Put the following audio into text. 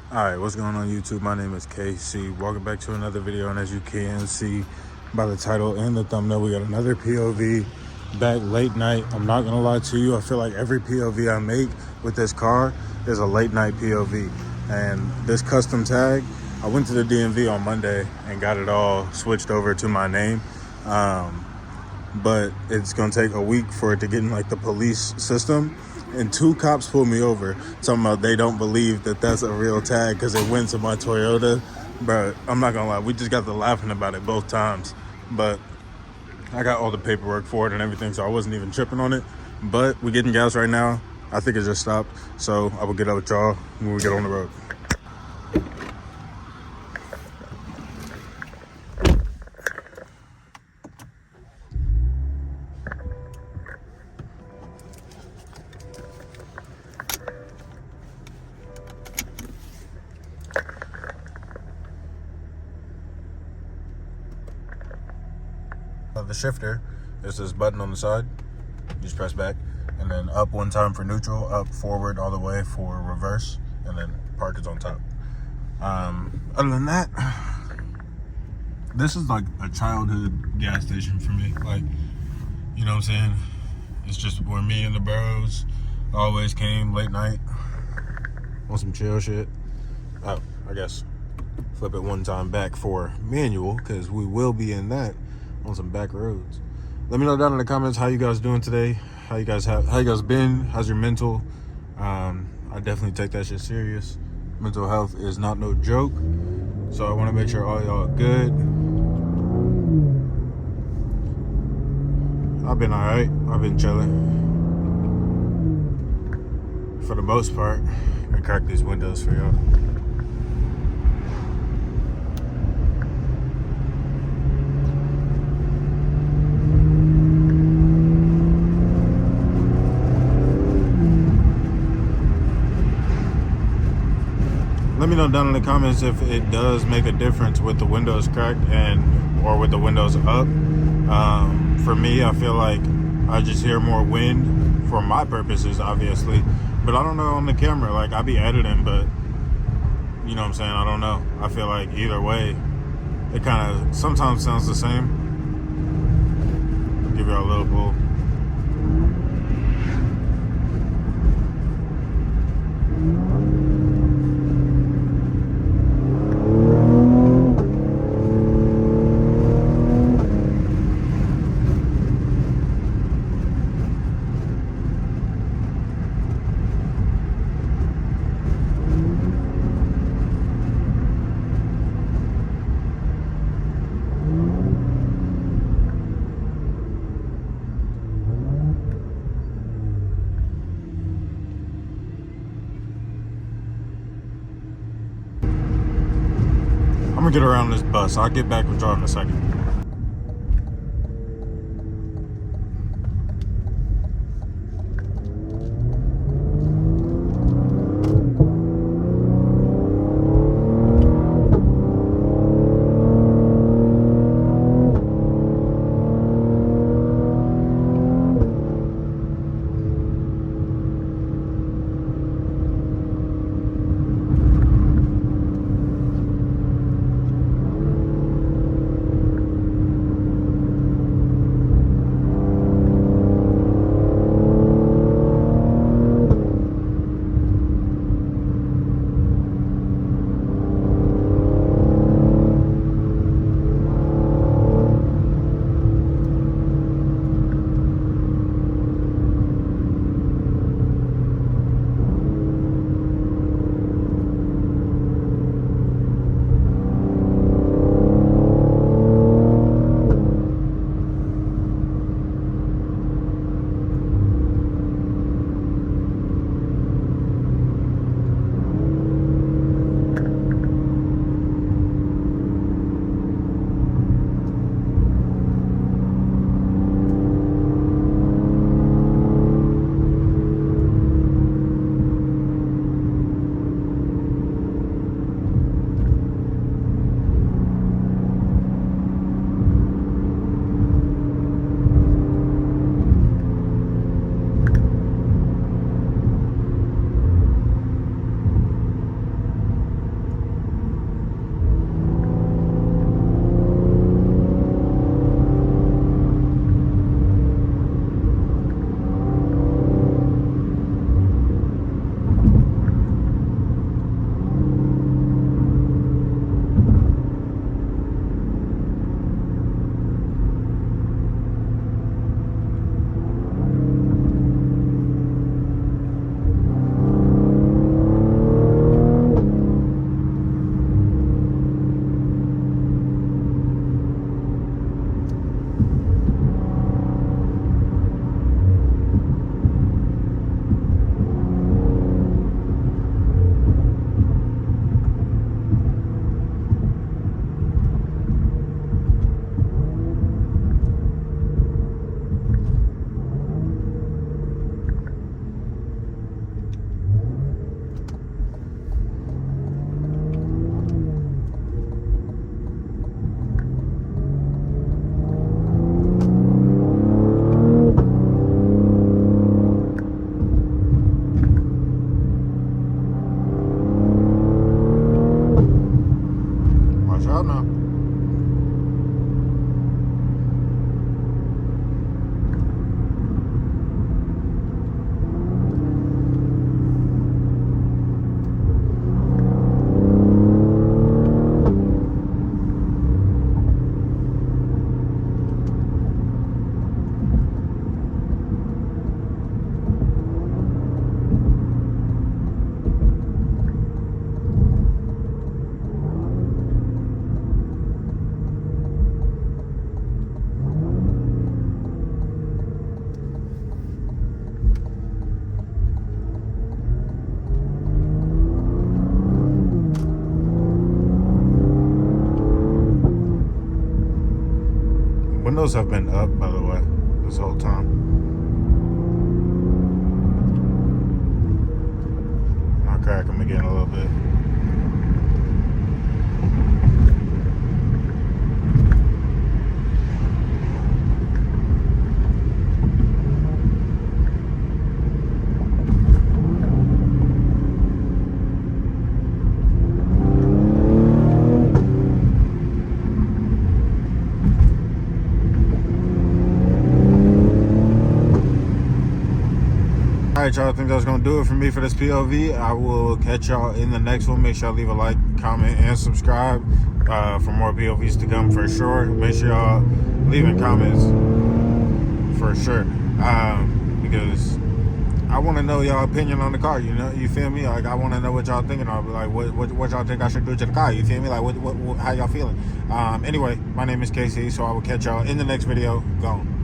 Alright, what's going on YouTube? My name is KC. Welcome back to another video, and as you can see by the title and the thumbnail, we got another POV back late night. I'm not gonna lie to you, I feel like every POV I make with this car is a late night POV. And this custom tag, I went to the DMV on Monday and got it all switched over to my name. But it's gonna take a week for it to get in like the police system. And 2 cops pulled me over talking about they don't believe that that's a real tag because it went to my Toyota. But I'm not gonna lie, we just got to laughing about it both times. But I got all the paperwork for it and everything, so I wasn't even tripping on it. But we're getting gas right now. I think it just stopped, so I will get up with y'all when we get on the road. The shifter is this button on the side. You just press back, and then up one time for neutral, up forward all the way for reverse, and then park is on top. Other than that, this is like a childhood gas station for me. Like, you know what I'm saying? It's just where me and the bros always came late night on some chill shit. Oh, I guess flip it one time back for manual, because we will be in that on some back roads. Let me know down in the comments how you guys doing today. How you guys been? How's your mental? I definitely take that shit serious. Mental health is not no joke. So I want to make sure all y'all are good. I've been alright. I've been chilling. For the most part. Let me crack these windows for y'all. Let me know down in the comments if it does make a difference with the windows cracked or with the windows up. For me, I feel like I just hear more wind for my purposes, obviously. But I don't know on the camera. Like, I be editing, but you know what I'm saying? I don't know. I feel like either way, it kind of sometimes sounds the same. I'll give y'all a little pull. I'm gonna get around this bus. I'll get back with y'all in a second. windows have been up, by the way, this whole time. I'll crack them again a little bit. Alright, y'all, I think that's going to do it for me for this POV. I will catch y'all in the next one. Make sure y'all leave a like, comment, and subscribe for more POVs to come for sure. Make sure y'all leaving comments for sure, because I want to know y'all opinion on the car. You know, you feel me? Like, I want to know what y'all thinking of. Like, what y'all think I should do to the car. You feel me? Like, how y'all feeling? Anyway, my name is KC, so I will catch y'all in the next video. Gone.